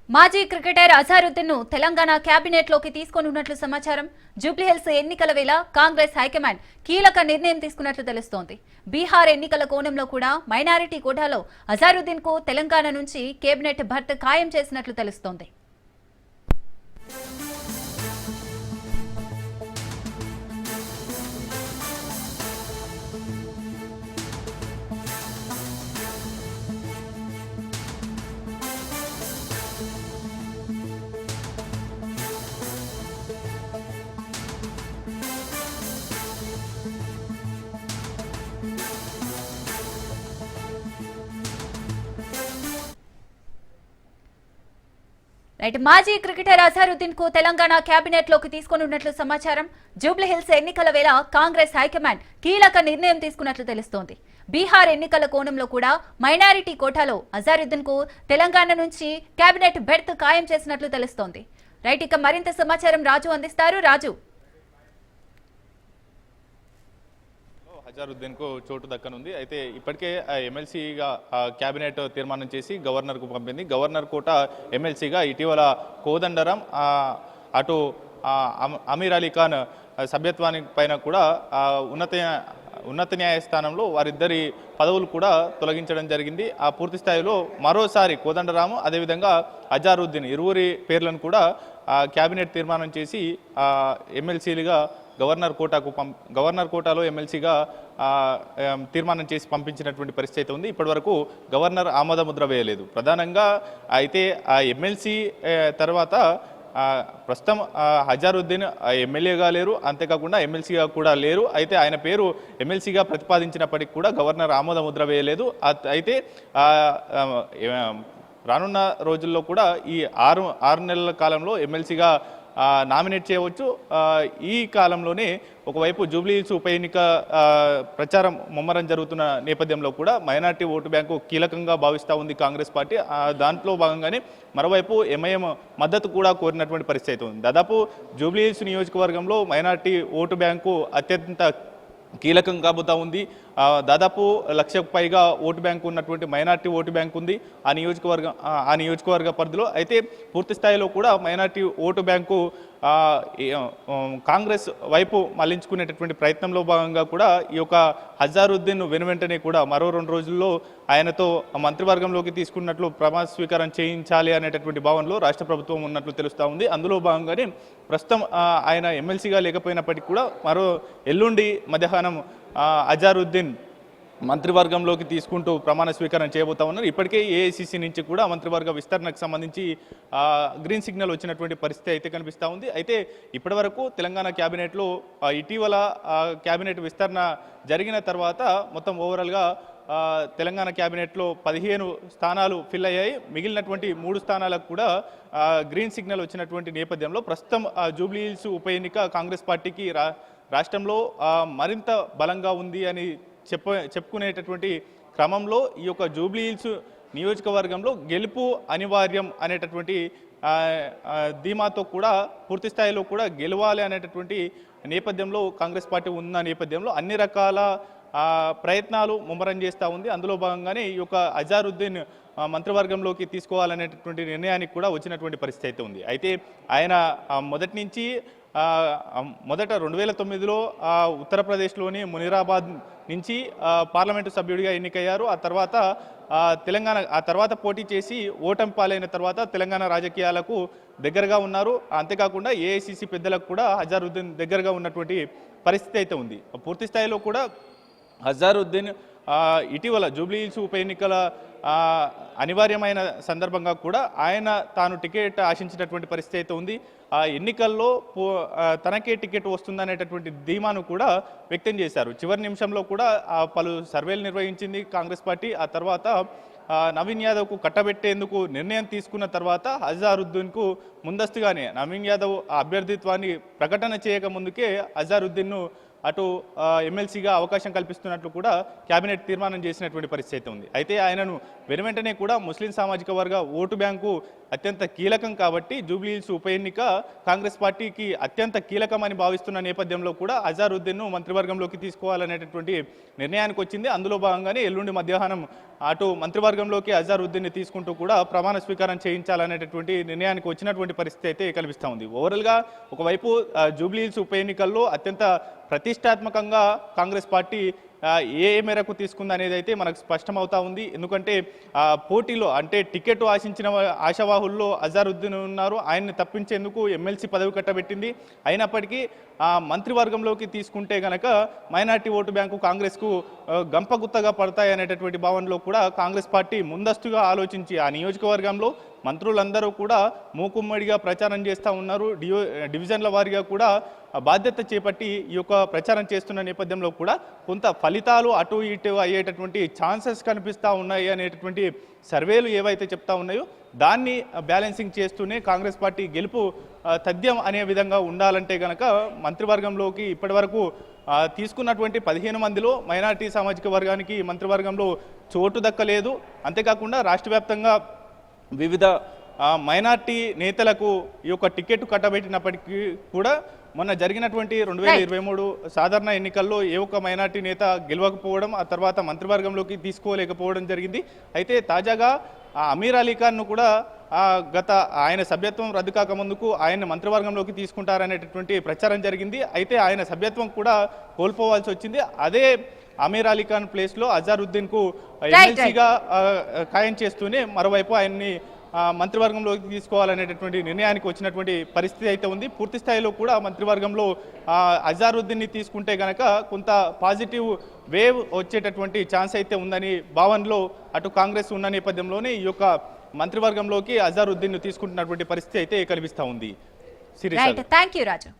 మాజీ క్రికెటర్ అజారుద్దీన్ ను తెలంగాణ కేబినెట్ లోకి తీసుకొనున్నట్లు సమాచారం. జూబ్లీహిల్స్ ఎన్నికల వేళ కాంగ్రెస్ హైకమాండ్ కీలక నిర్ణయం తీసుకున్నట్లు తెలుస్తోంది. బీహార్ ఎన్నికల కోణంలో కూడా మైనారిటీ కోటాలో అజారుద్దీన్ కు తెలంగాణ నుంచి కేబినెట్ భర్త ఖాయం చేసినట్లు తెలుస్తోంది. మాజీ క్రికెటర్ అజారుద్దీన్ కు తెలంగాణ కేబినెట్ లోకి తీసుకొనున్నట్లు సమాచారం. జూబ్లీహిల్స్ ఎన్నికల వేళ కాంగ్రెస్ హైకమాండ్ కీలక నిర్ణయం తీసుకున్నట్లు తెలుస్తోంది. బీహార్ ఎన్నికల కోణంలో కూడా మైనారిటీ కోటాలో అజారుద్దీన్ కు తెలంగాణ నుంచి కేబినెట్ బెర్త్ ఖాయం చేసినట్లు తెలుస్తోంది. ఇక మరింత సమాచారం రాజు అందిస్తారు. రాజు, అజారుద్దీన్ కు చోటు దక్కనుంది. అయితే ఇప్పటికే ఎమ్మెల్సీగా కేబినెట్ తీర్మానం చేసి గవర్నర్ కు పంపింది. గవర్నర్ కోట ఎమ్మెల్సీగా ఇటీవల కోదండరాం అటు అమీర్ అలీ ఖాన్ సభ్యత్వానికి పైన కూడా ఉన్నత న్యాయస్థానంలో వారిద్దరి పదవులు కూడా తొలగించడం జరిగింది. ఆ పూర్తి స్థాయిలో మరోసారి కోదండరాము అదేవిధంగా అజారుద్దీన్ ఇరువురి పేర్లను కూడా కేబినెట్ తీర్మానం చేసి ఎమ్మెల్సీలుగా గవర్నర్ కోటాలో ఎమ్మెల్సీగా తీర్మానం చేసి పంపించినటువంటి పరిస్థితి ఉంది. ఇప్పటివరకు గవర్నర్ ఆమోద ముద్ర వేయలేదు ప్రధానంగా. అయితే ఆ ఎమ్మెల్సీ తర్వాత ప్రస్తుతం అజారుద్దీన్ ఎమ్మెల్యేగా లేరు, అంతేకాకుండా ఎమ్మెల్సీగా కూడా లేరు. అయితే ఆయన పేరు ఎమ్మెల్సీగా ప్రతిపాదించినప్పటికీ కూడా గవర్నర్ ఆమోద ముద్ర వేయలేదు. అయితే రానున్న రోజుల్లో కూడా ఈ ఆరు నెలల కాలంలో ఎమ్మెల్సీగా నామినేట్ చేయవచ్చు. ఈ కాలంలోనే ఒకవైపు జూబ్లీహిల్స్ ఉప ఎన్నిక ప్రచారం ముమ్మరం జరుగుతున్న నేపథ్యంలో కూడా మైనార్టీ ఓటు బ్యాంకు కీలకంగా భావిస్తూ ఉంది కాంగ్రెస్ పార్టీ. దాంట్లో భాగంగానే మరోవైపు ఎంఐఎం మద్దతు కూడా కోరినటువంటి పరిస్థితి ఉంది. దాదాపు జూబ్లీహిల్స్ నియోజకవర్గంలో మైనార్టీ ఓటు బ్యాంకు అత్యంత కీలకం కాబోతా ఉంది. దాదాపు 1,00,000కు పైగా ఓటు బ్యాంకు ఉన్నటువంటి మైనార్టీ ఓటు బ్యాంకు ఉంది ఆ నియోజకవర్గ పరిధిలో. అయితే పూర్తి స్థాయిలో కూడా మైనార్టీ ఓటు బ్యాంకు కాంగ్రెస్ వైపు మళ్లించుకునేటటువంటి ప్రయత్నంలో భాగంగా కూడా ఈ యొక్క అజారుద్దీన్ వెనువెంటనే కూడా మరో 2 రోజుల్లో ఆయనతో మంత్రివర్గంలోకి తీసుకున్నట్లు ప్రమాణ స్వీకారం చేయించాలి అనేటటువంటి భావనలో రాష్ట్ర ప్రభుత్వం ఉన్నట్లు తెలుస్తూ ఉంది. అందులో భాగంగానే ప్రస్తుతం ఆయన ఎమ్మెల్సీగా లేకపోయినప్పటికీ కూడా మరో ఎల్లుండి మధ్యాహ్నం అజారుద్దీన్ మంత్రివర్గంలోకి తీసుకుంటూ ప్రమాణ స్వీకారం చేయబోతా ఉన్నారు. ఇప్పటికే ఏఐసిసి నుంచి కూడా మంత్రివర్గ విస్తరణకు సంబంధించి గ్రీన్ సిగ్నల్ వచ్చినటువంటి పరిస్థితి అయితే కనిపిస్తూ ఉంది. అయితే ఇప్పటివరకు తెలంగాణ క్యాబినెట్లో ఇటీవల క్యాబినెట్ విస్తరణ జరిగిన తర్వాత మొత్తం ఓవరాల్గా తెలంగాణ క్యాబినెట్లో 15 స్థానాలు ఫిల్ అయ్యాయి. మిగిలినటువంటి 3 స్థానాలకు కూడా గ్రీన్ సిగ్నల్ వచ్చినటువంటి నేపథ్యంలో ప్రస్తుతం జూబ్లీహిల్స్ ఉప ఎన్నిక కాంగ్రెస్ పార్టీకి రాష్ట్రంలో మరింత బలంగా ఉంది అని చెప్పుకునేటటువంటి క్రమంలో ఈ యొక్క జూబ్లీహిల్స్ నియోజకవర్గంలో గెలుపు అనివార్యం అనేటటువంటి ధీమాతో కూడా పూర్తి స్థాయిలో కూడా గెలవాలి అనేటటువంటి నేపథ్యంలో కాంగ్రెస్ పార్టీ ఉన్న నేపథ్యంలో అన్ని రకాల ప్రయత్నాలు ముమ్మరం చేస్తూ ఉంది. అందులో భాగంగానే ఈ యొక్క అజారుద్దీన్ మంత్రివర్గంలోకి తీసుకోవాలనేటటువంటి నిర్ణయానికి కూడా వచ్చినటువంటి పరిస్థితి అయితే ఉంది. అయితే ఆయన మొదటి నుంచి మొదట 2009లో ఉత్తరప్రదేశ్లోని మునీరాబాద్ నుంచి పార్లమెంటు సభ్యుడిగా ఎన్నికయ్యారు. ఆ తర్వాత పోటీ చేసి ఓటమి పాలైన తర్వాత తెలంగాణ రాజకీయాలకు దగ్గరగా ఉన్నారు. అంతేకాకుండా ఏఐసిసి పెద్దలకు కూడా అజారుద్దీన్ దగ్గరగా ఉన్నటువంటి పరిస్థితి అయితే ఉంది. పూర్తి స్థాయిలో కూడా అజారుద్దీన్ ఇటీవల జూబ్లీహిల్స్ ఉప ఎన్నికల అనివార్యమైన సందర్భంగా కూడా ఆయన తాను టికెట్ ఆశించినటువంటి పరిస్థితి అయితే ఉంది. ఆ ఎన్నికల్లో తనకే టికెట్ వస్తుందనేటటువంటి ధీమాను కూడా వ్యక్తం చేశారు. చివరి నిమిషంలో కూడా పలు సర్వేలు నిర్వహించింది కాంగ్రెస్ పార్టీ. ఆ తర్వాత నవీన్ యాదవ్కు కట్టబెట్టేందుకు నిర్ణయం తీసుకున్న తర్వాత అజారుద్దీన్కు ముందస్తుగానే నవీన్ యాదవ్ అభ్యర్థిత్వాన్ని ప్రకటన చేయక ముందుకే అజారుద్దీన్ను అటు ఎమ్మెల్సీగా అవకాశం కల్పిస్తున్నట్లు కూడా కేబినెట్ తీర్మానం చేసినటువంటి పరిస్థితి అయితే ఉంది. అయితే ఆయనను వెనువెంటనే కూడా ముస్లిం సామాజిక వర్గ ఓటు బ్యాంకు అత్యంత కీలకం కాబట్టి జూబ్లీహిల్స్ ఉప ఎన్నిక కాంగ్రెస్ పార్టీకి అత్యంత కీలకమని భావిస్తున్న నేపథ్యంలో కూడా అజారుద్దీన్ను మంత్రివర్గంలోకి తీసుకోవాలనేటటువంటి నిర్ణయానికి వచ్చింది. అందులో భాగంగానే ఎల్లుండి మధ్యాహ్నం అటు మంత్రివర్గంలోకి అజారుద్దీన్ని తీసుకుంటూ కూడా ప్రమాణ స్వీకారం చేయించాలనేటటువంటి నిర్ణయానికి వచ్చినటువంటి పరిస్థితి అయితే కనిపిస్తూ ఉంది. ఓవరాల్గా ఒకవైపు జూబ్లీహిల్స్ ఉప ఎన్నికల్లో అత్యంత ప్రతిష్టాత్మకంగా కాంగ్రెస్ పార్టీ ఏ మేరకు తీసుకుంది అనేది అయితే మనకు స్పష్టమవుతా ఉంది. ఎందుకంటే పోటీలో అంటే టికెట్ ఆశించిన ఆశావాహుల్లో అజారుద్దీన్ ఉన్నారు. ఆయన్ని తప్పించేందుకు ఎమ్మెల్సీ పదవి కట్టబెట్టింది. అయినప్పటికీ మంత్రివర్గంలోకి తీసుకుంటే గనక మైనార్టీ ఓటు బ్యాంకు కాంగ్రెస్కు గంపగుత్తగా పడతాయి అనేటటువంటి భావనలో కూడా కాంగ్రెస్ పార్టీ ముందస్తుగా ఆలోచించి ఆ నియోజకవర్గంలో మంత్రులందరూ కూడా మూకుమ్మడిగా ప్రచారం చేస్తూ ఉన్నారు. డివిజన్ల వారీగా కూడా బాధ్యత చేపట్టి ఈ యొక్క ప్రచారం చేస్తున్న నేపథ్యంలో కూడా కొంత ఫలితాలు అటు ఇటు అయ్యేటటువంటి ఛాన్సెస్ కనిపిస్తూ ఉన్నాయి అనేటటువంటి సర్వేలు ఏవైతే చెప్తా ఉన్నాయో దాన్ని బ్యాలెన్సింగ్ చేస్తూనే కాంగ్రెస్ పార్టీ గెలుపు తథ్యం అనే విధంగా ఉండాలంటే కనుక మంత్రివర్గంలోకి ఇప్పటివరకు తీసుకున్నటువంటి 15 మందిలో మైనార్టీ సామాజిక వర్గానికి మంత్రివర్గంలో చోటు దక్కలేదు. అంతేకాకుండా రాష్ట్ర వ్యాప్తంగా వివిధ మైనార్టీ నేతలకు ఈ యొక్క టికెట్ కట్టబెట్టినప్పటికీ కూడా మొన్న జరిగినటువంటి 2023 సాధారణ ఎన్నికల్లో ఏ ఒక్క మైనార్టీ నేత గెలవకపోవడం, ఆ తర్వాత మంత్రివర్గంలోకి తీసుకోలేకపోవడం జరిగింది. అయితే తాజాగా అమీర్ అలీ ఖాన్ను కూడా గత ఆయన సభ్యత్వం రద్దు కాకముందుకు ఆయన మంత్రివర్గంలోకి తీసుకుంటారనేటటువంటి ప్రచారం జరిగింది. అయితే ఆయన సభ్యత్వం కూడా కోల్పోవాల్సి వచ్చింది. అదే అమీర్ అలీ ఖాన్ ప్లేస్లో అజారుద్దీన్కు ఎమ్మెల్సీగా ఖాయం చేస్తూనే మరోవైపు ఆయన్ని మంత్రివర్గంలోకి తీసుకోవాలనేటటువంటి నిర్ణయానికి వచ్చినటువంటి పరిస్థితి అయితే ఉంది. పూర్తి స్థాయిలో కూడా మంత్రివర్గంలో అజారుద్దీన్ని తీసుకుంటే గనక కొంత పాజిటివ్ వేవ్ వచ్చేటటువంటి ఛాన్స్ అయితే ఉందని భావనలో అటు కాంగ్రెస్ ఉన్న నేపథ్యంలోనే ఈ యొక్క మంత్రివర్గంలోకి అజారుద్దీన్ను తీసుకుంటున్నటువంటి పరిస్థితి అయితే కనిపిస్తూ ఉంది. Thank you Raju.